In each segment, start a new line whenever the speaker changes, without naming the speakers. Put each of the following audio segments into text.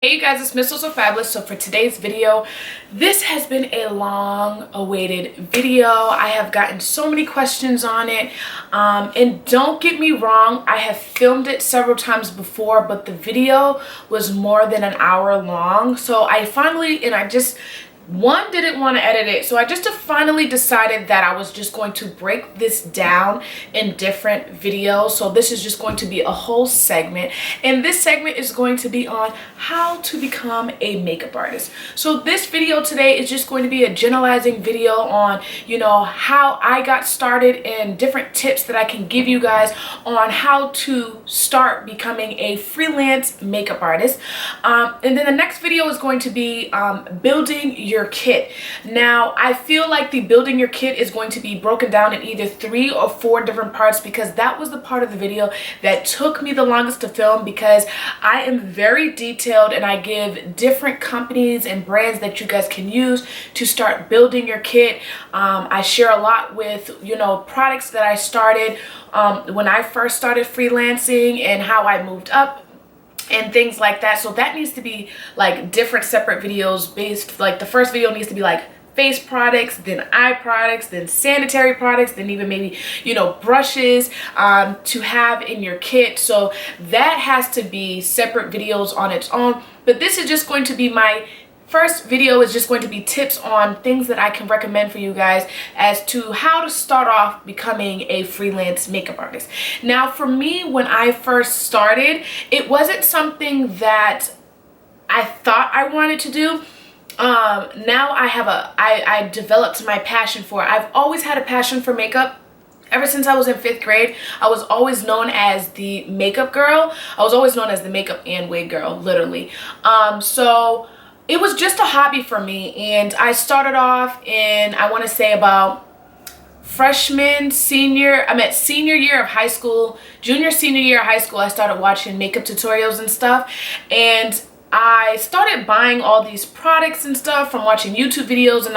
Hey you guys, it's mzosofabolousTV. So for today's video, this has been a long awaited video. I have gotten so many questions on it, and don't get me wrong, I have filmed it several times before, but the video was more than an hour long. So I didn't want to edit it, so I just finally decided that I was just going to break this down in different videos. So this is just going to be a whole segment, and this segment is going to be on how to become a makeup artist. So this video today is just going to be a generalizing video on, how I got started and different tips that I can give you guys on how to start becoming a freelance makeup artist. And then the next video is going to be building your kit. Now, I feel like the building your kit is going to be broken down in either 3 or 4 different parts, because that was the part of the video that took me the longest to film, because I am very detailed and I give different companies and brands that you guys can use to start building your kit. I share a lot with, products that I started when I first started freelancing and how I moved up and things like that. So that needs to be like different separate videos based, like the first video needs to be like face products, then eye products, then sanitary products, then even maybe, brushes to have in your kit. So that has to be separate videos on its own. But this is just going to be my first video, is just going to be tips on things that I can recommend for you guys as to how to start off becoming a freelance makeup artist. Now, for me, when I first started, it wasn't something that I thought I wanted to do. Now I developed my passion for it. I've always had a passion for makeup. Ever since I was in 5th grade, I was always known as the makeup girl. I was always known as the makeup and wig girl, literally. So it was just a hobby for me, and I started off in, I want to say about senior year of high school, senior year of high school, I started watching makeup tutorials and stuff, and I started buying all these products and stuff from watching YouTube videos. And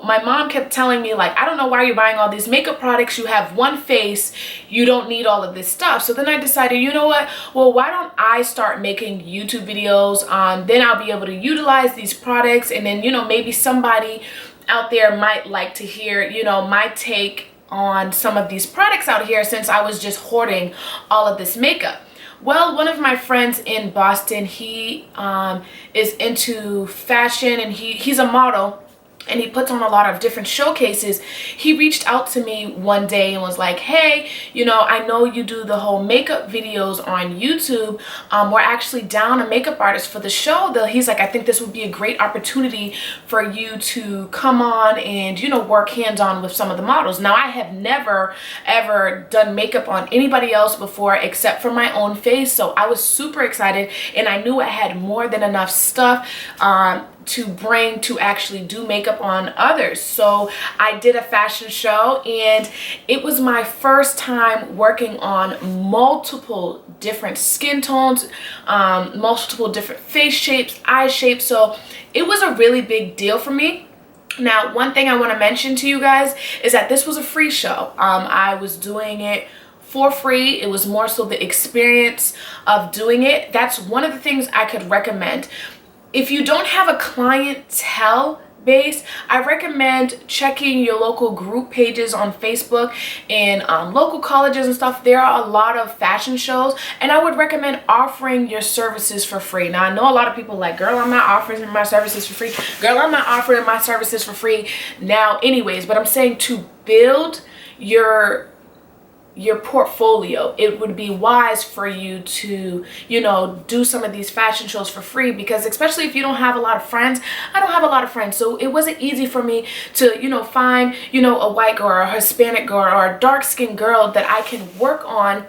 my mom kept telling me, like, I don't know why you're buying all these makeup products. You have one face. You don't need all of this stuff. So then I decided, you know what? Well, why don't I start making YouTube videos? Then I'll be able to utilize these products. And then, maybe somebody out there might like to hear, my take on some of these products out here, since I was just hoarding all of this makeup. Well, one of my friends in Boston, he is into fashion, and he's a model, and he puts on a lot of different showcases. He reached out to me one day and was like, hey, I know you do the whole makeup videos on YouTube. We're actually down a makeup artist for the show. He's like, I think this would be a great opportunity for you to come on and, work hands-on with some of the models. Now, I have never, ever done makeup on anybody else before except for my own face. So I was super excited, and I knew I had more than enough stuff to bring to actually do makeup on others. So I did a fashion show, and it was my first time working on multiple different skin tones, multiple different face shapes, eye shapes. So it was a really big deal for me. Now, one thing I want to mention to you guys is that this was a free show. I was doing it for free. It was more so the experience of doing it. That's one of the things I could recommend. If you don't have a clientele base, I recommend checking your local group pages on Facebook and local colleges and stuff. There are a lot of fashion shows, and I would recommend offering your services for free. Now, I know a lot of people like, girl, I'm not offering my services for free. Girl, I'm not offering my services for free now anyways, but I'm saying to build your portfolio, it would be wise for you to, do some of these fashion shows for free, because especially if you don't have a lot of friends. I don't have a lot of friends, so it wasn't easy for me to, find, a white girl or a Hispanic girl or a dark-skinned girl that I can work on,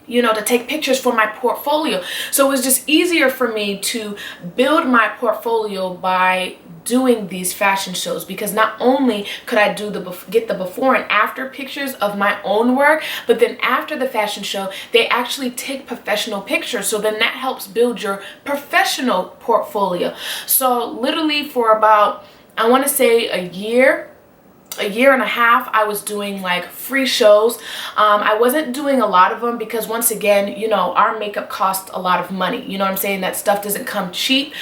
to take pictures for my portfolio. So it was just easier for me to build my portfolio by doing these fashion shows, because not only could I get the before and after pictures of my own work, but then after the fashion show, they actually take professional pictures. So then that helps build your professional portfolio. So literally for about, I want to say a year, a year and a half, I was doing like free shows. I wasn't doing a lot of them because once again, you know, our makeup costs a lot of money. You know what I'm saying? That stuff doesn't come cheap.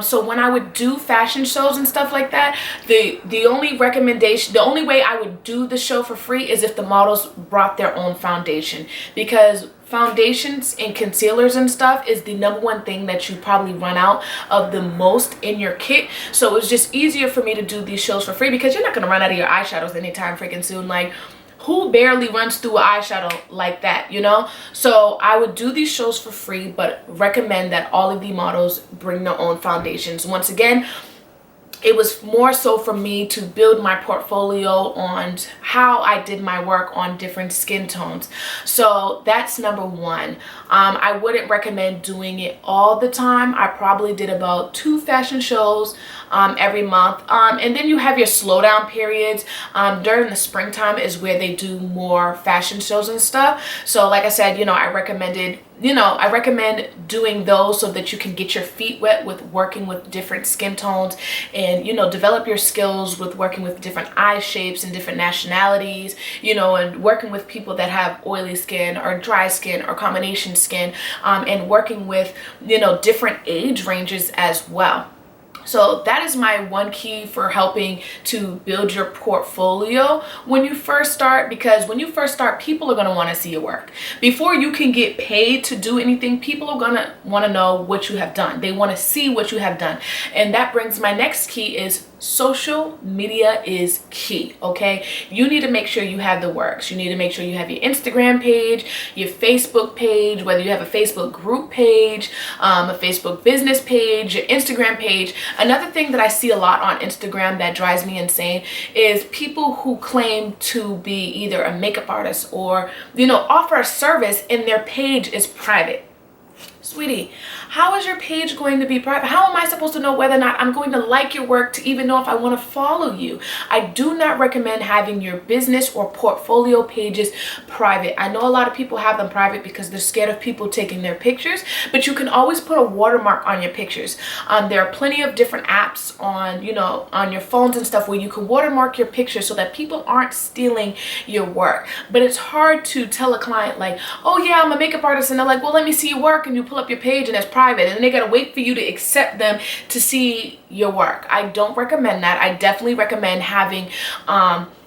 So when I would do fashion shows and stuff like that, the only recommendation, the only way I would do the show for free is if the models brought their own foundation, because foundations and concealers and stuff is the #1 thing that you probably run out of the most in your kit. So it was just easier for me to do these shows for free, because you're not going to run out of your eyeshadows anytime freaking soon. Like, who barely runs through an eyeshadow like that, you know? So I would do these shows for free, but recommend that all of the models bring their own foundations. Once again, it was more so for me to build my portfolio on how I did my work on different skin tones. So that's #1. I wouldn't recommend doing it all the time. I probably did about 2 fashion shows every month. And then you have your slowdown periods. During the springtime is where they do more fashion shows and stuff. So like I said, you know, I recommend doing those so that you can get your feet wet with working with different skin tones, and, you know, develop your skills with working with different eye shapes and different nationalities, you know, and working with people that have oily skin or dry skin or combination skin, and working with, you know, different age ranges as well. So that is my one key for helping to build your portfolio when you first start, because when you first start, people are going to want to see your work. Before you can get paid to do anything, people are going to want to know what you have done. They want to see what you have done. And that brings my next key is social media is key, okay? You need to make sure you have the works. You need to make sure you have your Instagram page, your Facebook page, whether you have a Facebook group page, a Facebook business page, your Instagram page. Another thing that I see a lot on Instagram that drives me insane is people who claim to be either a makeup artist or, you know, offer a service and their page is private. Sweetie, how is your page going to be private? How am I supposed to know whether or not I'm going to like your work to even know if I want to follow you? I do not recommend having your business or portfolio pages private. I know a lot of people have them private because they're scared of people taking their pictures, but you can always put a watermark on your pictures. There are plenty of different apps on, you know, on your phones and stuff where you can watermark your pictures so that people aren't stealing your work. But it's hard to tell a client like, oh yeah, I'm a makeup artist, and they're like, well, let me see your work, and you pull up your page and it's private, and they gotta wait for you to accept them to see your work. I don't recommend that. I definitely recommend having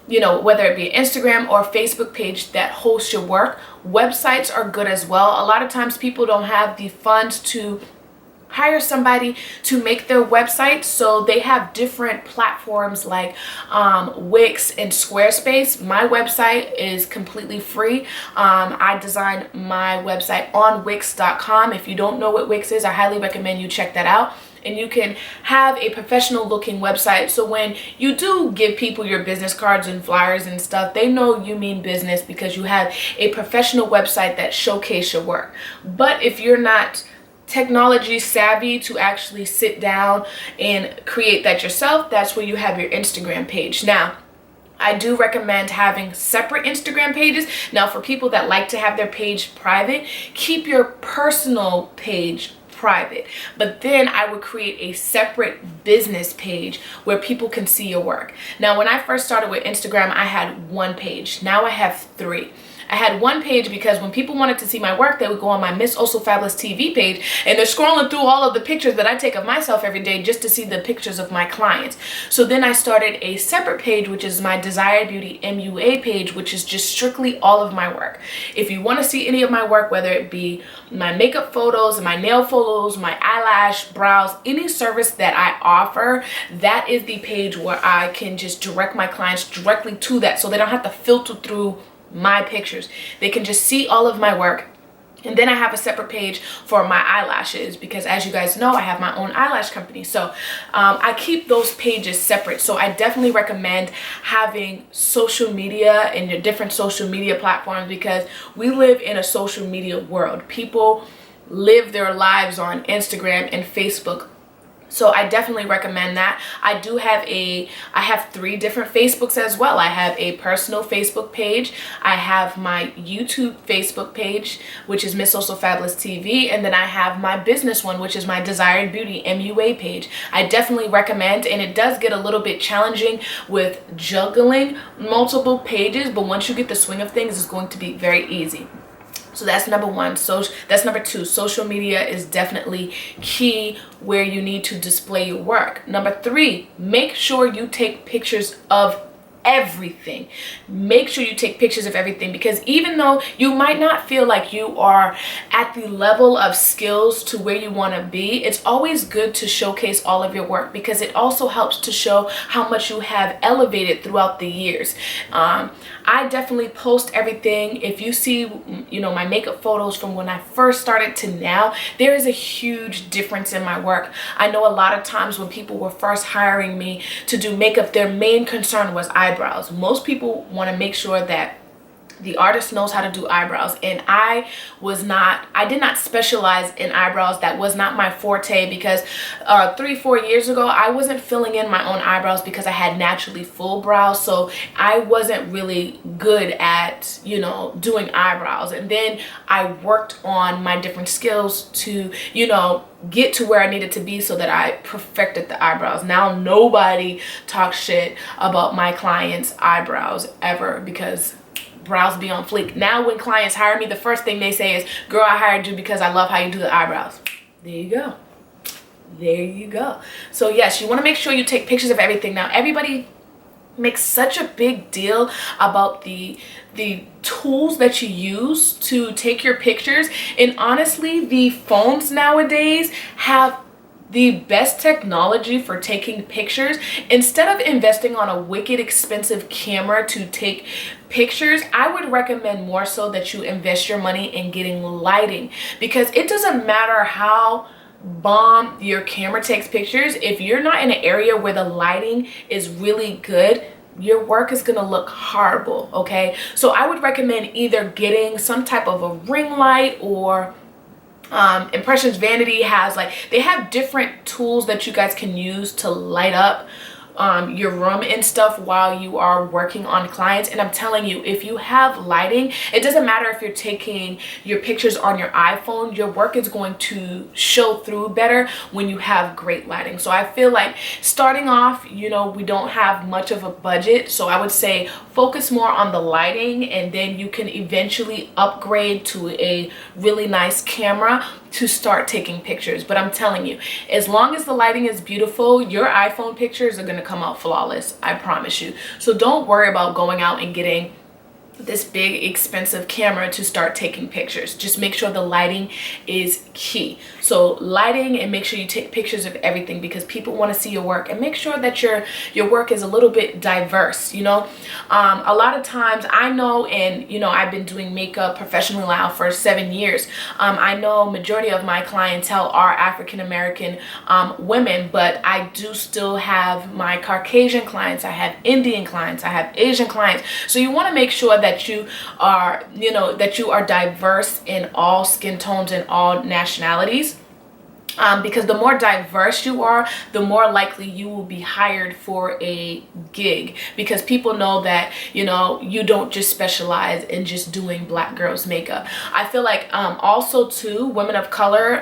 you know, whether it be an Instagram or Facebook page that hosts your work. Websites are good as well. A lot of times people don't have the funds to hire somebody to make their website, so they have different platforms like Wix and Squarespace. My website is completely free. I designed my website on Wix.com. If you don't know what Wix is, I highly recommend you check that out. And you can have a professional looking website, so when you do give people your business cards and flyers and stuff, they know you mean business because you have a professional website that showcases your work. But if you're not technology savvy to actually sit down and create that yourself, that's where you have your Instagram page. Now, I do recommend having separate Instagram pages. Now, for people that like to have their page private, keep your personal page private, but then I would create a separate business page where people can see your work. Now, when I first started with Instagram, I had 1 page. Now I have 3. I had 1 page because when people wanted to see my work, they would go on my mzosofabolousTV page, and they're scrolling through all of the pictures that I take of myself every day just to see the pictures of my clients. So then I started a separate page, which is my Desire Beauty MUA page, which is just strictly all of my work. If you want to see any of my work, whether it be my makeup photos, my nail photos, my eyelash, brows, any service that I offer, that is the page where I can just direct my clients directly to that, so they don't have to filter through my pictures. They can just see all of my work. And then I have a separate page for my eyelashes because, as you guys know, I have my own eyelash company. So I keep those pages separate. So I definitely recommend having social media and your different social media platforms, because we live in a social media world. People live their lives on Instagram and Facebook So I definitely recommend that. I have 3 different Facebooks as well. I have a personal Facebook page. I have my YouTube Facebook page, which is mzosofabolousTV. And then I have my business one, which is my Desired Beauty MUA page. I definitely recommend, and it does get a little bit challenging with juggling multiple pages, but once you get the swing of things, it's going to be very easy. So that's number 1. So that's number 2. Social media is definitely key where you need to display your work. Number 3, make sure you take pictures of everything. Make sure you take pictures of everything, because even though you might not feel like you are at the level of skills to where you want to be, it's always good to showcase all of your work, because it also helps to show how much you have elevated throughout the years. I definitely post everything. If you see, my makeup photos from when I first started to now, there is a huge difference in my work. I know a lot of times when people were first hiring me to do makeup, their main concern was eyebrows. Most people want to make sure that the artist knows how to do eyebrows, and I did not specialize in eyebrows. That was not my forte, because 3-4 years ago I wasn't filling in my own eyebrows because I had naturally full brows, so I wasn't really good at doing eyebrows. And then I worked on my different skills to get to where I needed to be so that I perfected the eyebrows. Now nobody talks shit about my clients' eyebrows ever, because brows be on fleek. Now when clients hire me, the first thing they say is, girl, I hired you because I love how you do the eyebrows. There you go. There you go. So yes, you want to make sure you take pictures of everything. Now everybody makes such a big deal about the tools that you use to take your pictures, and honestly, the phones nowadays have the best technology for taking pictures. Instead of investing on a wicked expensive camera to take pictures, I would recommend more so that you invest your money in getting lighting, because it doesn't matter how bomb your camera takes pictures. If you're not in an area where the lighting is really good, your work is gonna look horrible. Okay, so I would recommend either getting some type of a ring light, or Impressions Vanity has, they have different tools that you guys can use to light up your room and stuff while you are working on clients. And I'm telling you, if you have lighting, it doesn't matter if you're taking your pictures on your iPhone, your work is going to show through better when you have great lighting. So I feel like starting off, we don't have much of a budget, so I would say focus more on the lighting, and then you can eventually upgrade to a really nice camera to start taking pictures. But I'm telling you, as long as the lighting is beautiful, your iPhone pictures are going to come out flawless, I promise you. So don't worry about going out and getting this big expensive camera to start taking pictures. Just make sure the lighting is key. So lighting, and make sure you take pictures of everything, because people want to see your work, and make sure that your work is a little bit diverse. A lot of times I know, and I've been doing makeup professionally now for 7 years. I know majority of my clientele are African American women, but I do still have my Caucasian clients, I have Indian clients, I have Asian clients. So you want to make sure that you are diverse in all skin tones and all nationalities. Because the more diverse you are, the more likely you will be hired for a gig, because people know that you don't just specialize in just doing black girls makeup. I feel like also too, women of color,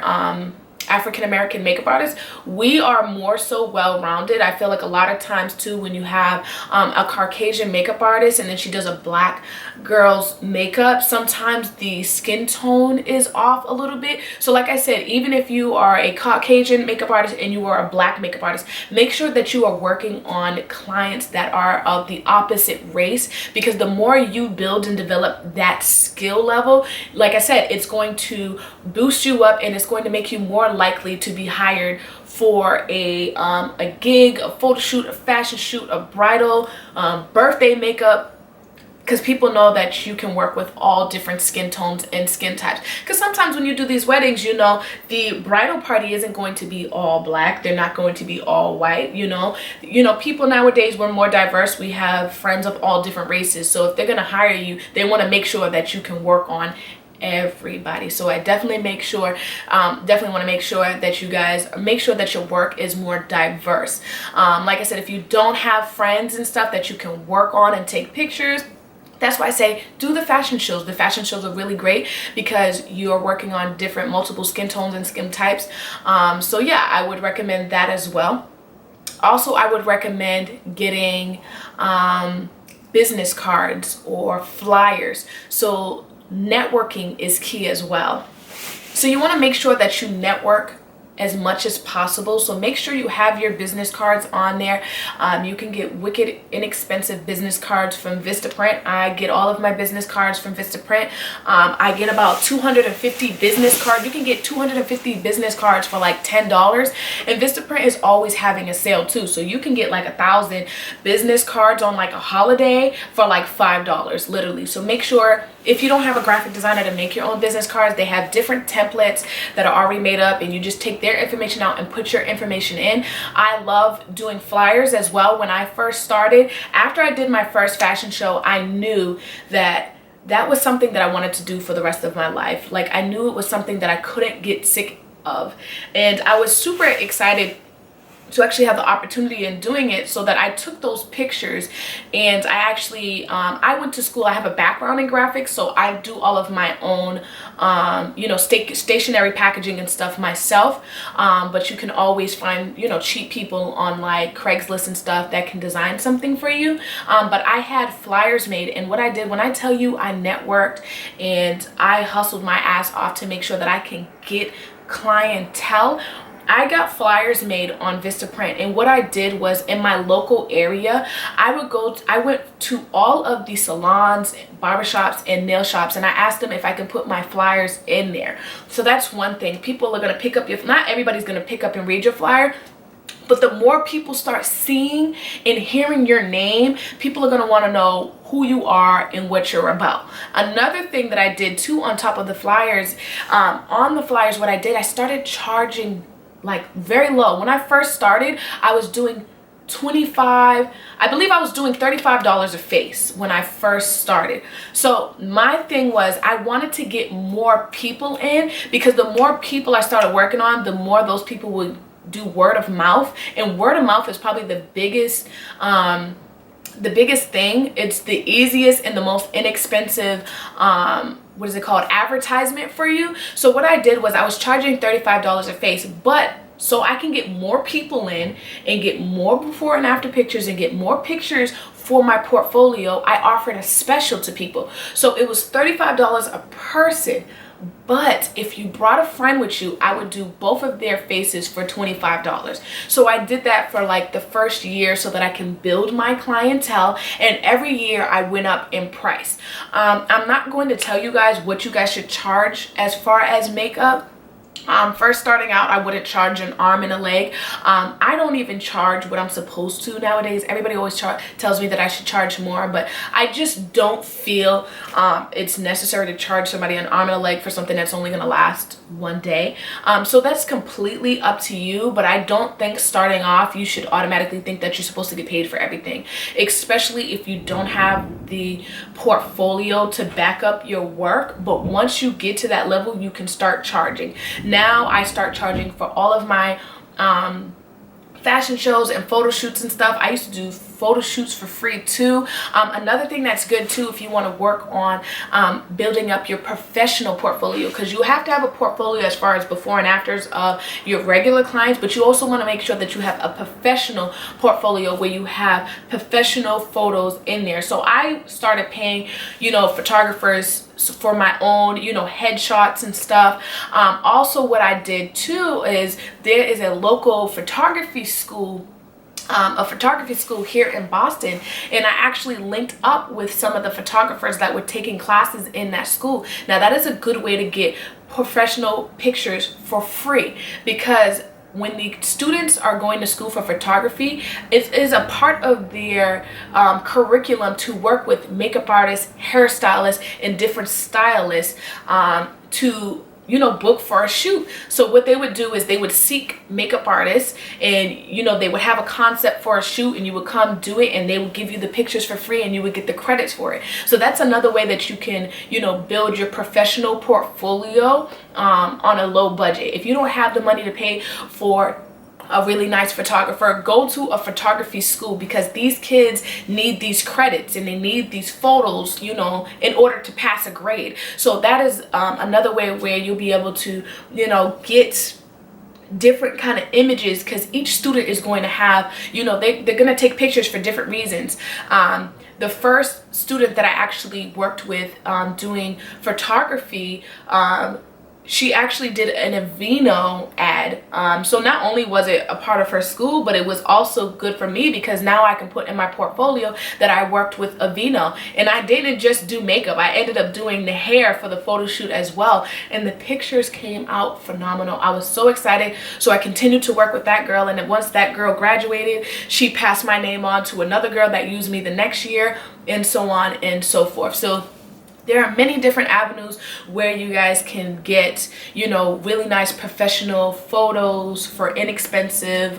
African American makeup artists, we are more so well-rounded. I feel like a lot of times too, when you have a Caucasian makeup artist and then she does a black girl's makeup, sometimes the skin tone is off a little bit. So like I said, even if you are a Caucasian makeup artist and you are a black makeup artist, make sure that you are working on clients that are of the opposite race, because the more you build and develop that skill level, like I said, it's going to boost you up, and it's going to make you more likely to be hired for a gig, a photo shoot, a fashion shoot, a bridal, birthday makeup, because people know that you can work with all different skin tones and skin types. Because sometimes when you do these weddings, the bridal party isn't going to be all black, they're not going to be all white. People nowadays, we're more diverse, we have friends of all different races, so if they're going to hire you, they want to make sure that you can work on everybody. So I definitely definitely want to make sure that you guys make sure that your work is more diverse. Like I said, if you don't have friends and stuff that you can work on and take pictures, that's why I say do the fashion shows. The fashion shows are really great because you're working on different multiple skin tones and skin types. So yeah, I would recommend that as well. Also, I would recommend getting business cards or flyers. So networking is key as well. So you want to make sure that you network as much as possible. So make sure you have your business cards on there. You can get wicked inexpensive business cards from Vistaprint. I get all of my business cards from Vistaprint. I get about 250 business cards. You can get 250 business cards for like $10, and Vistaprint is always having a sale too. So you can get like 1,000 business cards on like a holiday for like $5 literally. So make sure, if you don't have a graphic designer to make your own business cards, they have different templates that are already made up, and you just take their information out and put your information in. I love doing flyers as well. When I first started, after I did my first fashion show, I knew that that was something that I wanted to do for the rest of my life. Like, I knew it was something that I couldn't get sick of, and I was super excited to actually have the opportunity in doing it, so that I took those pictures, and I actually I went to school. I have a background in graphics, so I do all of my own you know, stationery packaging and stuff myself, but you can always find, you know, cheap people on like Craigslist and stuff that can design something for you. But I had flyers made, and what I did, when I tell you I networked and I hustled my ass off to make sure that I can get clientele, I got flyers made on Vistaprint, and what I did was, in my local area, I went to all of the salons, barbershops, and nail shops, and I asked them if I could put my flyers in there. So that's one thing. People are going to pick up not everybody's going to pick up and read your flyer, but the more people start seeing and hearing your name, people are going to want to know who you are and what you're about. Another thing that I did too, on top of the flyers, on the flyers, what I did, I started charging like very low. When I first started, I was doing I believe I was doing $35 a face when I first started. So my thing was, I wanted to get more people in, because the more people I started working on, the more those people would do word of mouth, and word of mouth is probably the biggest thing. It's the easiest and the most inexpensive what is it called, advertisement for you. So what I did was, I was charging $35 a face, but so I can get more people in and get more before and after pictures and get more pictures for my portfolio, I offered a special to people. So it was $35 a person. But if you brought a friend with you, I would do both of their faces for $25. So I did that for like the first year, so that I can build my clientele, and every year I went up in price. I'm not going to tell you guys what you guys should charge as far as makeup. First starting out, I wouldn't charge an arm and a leg. I don't even charge what I'm supposed to nowadays. Everybody always tells me that I should charge more, but I just don't feel it's necessary to charge somebody an arm and a leg for something that's only going to last one day. So that's completely up to you, but I don't think starting off you should automatically think that you're supposed to get paid for everything, especially if you don't have the portfolio to back up your work. But once you get to that level, you can start charging. Now I start charging for all of my fashion shows and photo shoots and stuff. I used to do photo shoots for free too. Another thing that's good too, if you want to work on building up your professional portfolio, because you have to have a portfolio as far as before and afters of your regular clients, but you also want to make sure that you have a professional portfolio where you have professional photos in there. So I started paying, you know, photographers for my own, you know, headshots and stuff. Also what I did too is, there is a local photography school, here in Boston, and I actually linked up with some of the photographers that were taking classes in that school. Now that is a good way to get professional pictures for free, because when the students are going to school for photography, it is a part of their curriculum to work with makeup artists, hairstylists, and different stylists to you know, book for a shoot. So what they would do is they would seek makeup artists, and you know, they would have a concept for a shoot, and you would come do it, and they would give you the pictures for free, and you would get the credits for it. So that's another way that you can, you know, build your professional portfolio on a low budget. If you don't have the money to pay for a really nice photographer, go to a photography school, because these kids need these credits and they need these photos, you know, in order to pass a grade. So that is another way where you'll be able to, you know, get different kind of images, because each student is going to have, you know, they're going to take pictures for different reasons. The first student that I actually worked with doing photography, she actually did an Aveeno ad. So not only was it a part of her school, but it was also good for me, because now I can put in my portfolio that I worked with Aveeno. And I didn't just do makeup, I ended up doing the hair for the photo shoot as well, and the pictures came out phenomenal. I was so excited. So I continued to work with that girl, and then once that girl graduated, she passed my name on to another girl that used me the next year, and so on and so forth. So there are many different avenues where you guys can get, you know, really nice professional photos for inexpensive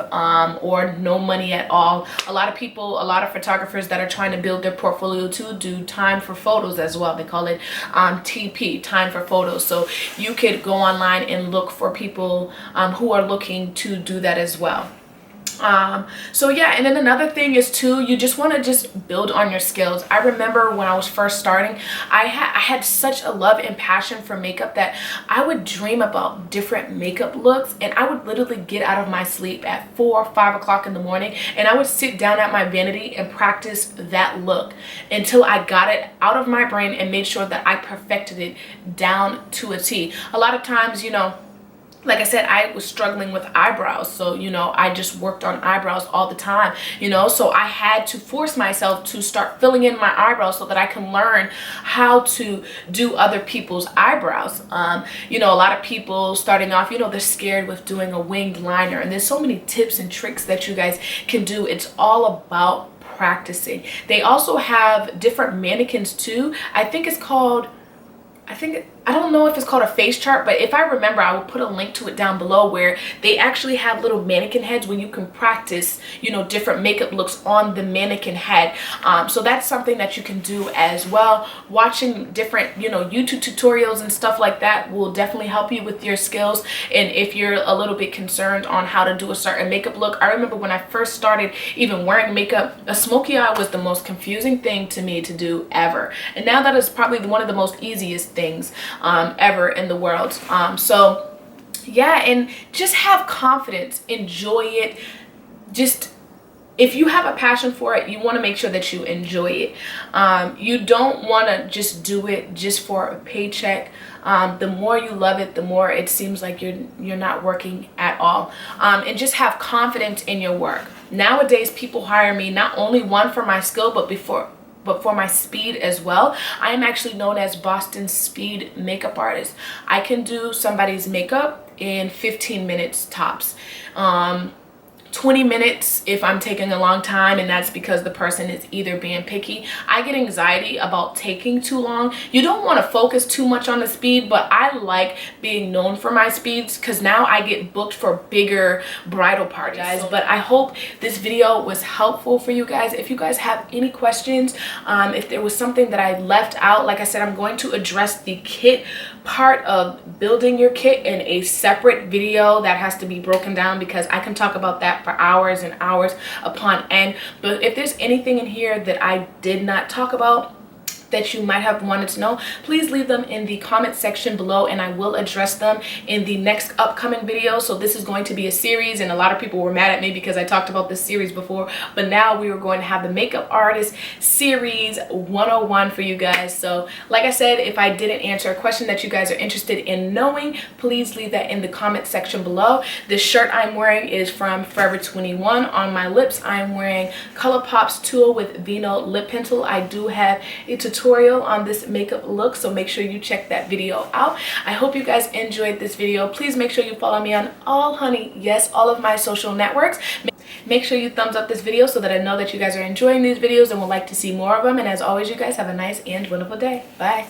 or no money at all. A lot of people, a lot of photographers that are trying to build their portfolio too, do time for photos as well. They call it TP, time for photos. So you could go online and look for people who are looking to do that as well. So yeah, and then another thing is too, you just want to just build on your skills. I remember when I was first starting, I had such a love and passion for makeup that I would dream about different makeup looks, and I would literally get out of my sleep at 4 or 5 o'clock in the morning, and I would sit down at my vanity and practice that look until I got it out of my brain and made sure that I perfected it down to a T. A lot of times, you know, like I said, I was struggling with eyebrows, so you know, I just worked on eyebrows all the time, you know, so I had to force myself to start filling in my eyebrows so that I can learn how to do other people's eyebrows. You know, a lot of people starting off, you know, they're scared with doing a winged liner, and there's so many tips and tricks that you guys can do. It's all about practicing. They also have different mannequins too. I think it's called, I don't know if it's called a face chart, but if I remember, I will put a link to it down below, where they actually have little mannequin heads where you can practice, you know, different makeup looks on the mannequin head. So that's something that you can do as well. Watching different, you know, YouTube tutorials and stuff like that will definitely help you with your skills. And if you're a little bit concerned on how to do a certain makeup look, I remember when I first started even wearing makeup, a smoky eye was the most confusing thing to me to do ever. And now that is probably one of the most easiest things ever in the world. So yeah, and just have confidence, enjoy it. Just, if you have a passion for it, you want to make sure that you enjoy it. You don't want to just do it just for a paycheck. The more you love it, the more it seems like you're not working at all. And just have confidence in your work. Nowadays, people hire me not only one for my skill, but for my speed as well. I am actually known as Boston's speed makeup artist. I can do somebody's makeup in 15 minutes tops. 20 minutes if I'm taking a long time, and that's because the person is either being picky. I get anxiety about taking too long. You don't want to focus too much on the speed, but I like being known for my speeds, because now I get booked for bigger bridal parties, guys. But I hope this video was helpful for you guys. If you guys have any questions, if there was something that I left out, like I said, I'm going to address the kit part of building your kit in a separate video that has to be broken down, because I can talk about that for hours and hours upon end. But if there's anything in here that I did not talk about that you might have wanted to know, please leave them in the comment section below, and I will address them in the next upcoming video. So this is going to be a series, and a lot of people were mad at me because I talked about this series before, but now we are going to have the makeup artist series 101 for you guys. So like I said, if I didn't answer a question that you guys are interested in knowing, please leave that in the comment section below. This shirt I'm wearing is from Forever 21. On my lips, I'm wearing ColourPop's Tool with Vino lip pencil. I do have a tutorial on this makeup look, so make sure you check that video out. I hope you guys enjoyed this video. Please make sure you follow me on all of my social networks. Make sure you thumbs up this video so that I know that you guys are enjoying these videos and would like to see more of them. And as always, you guys have a nice and wonderful day. Bye.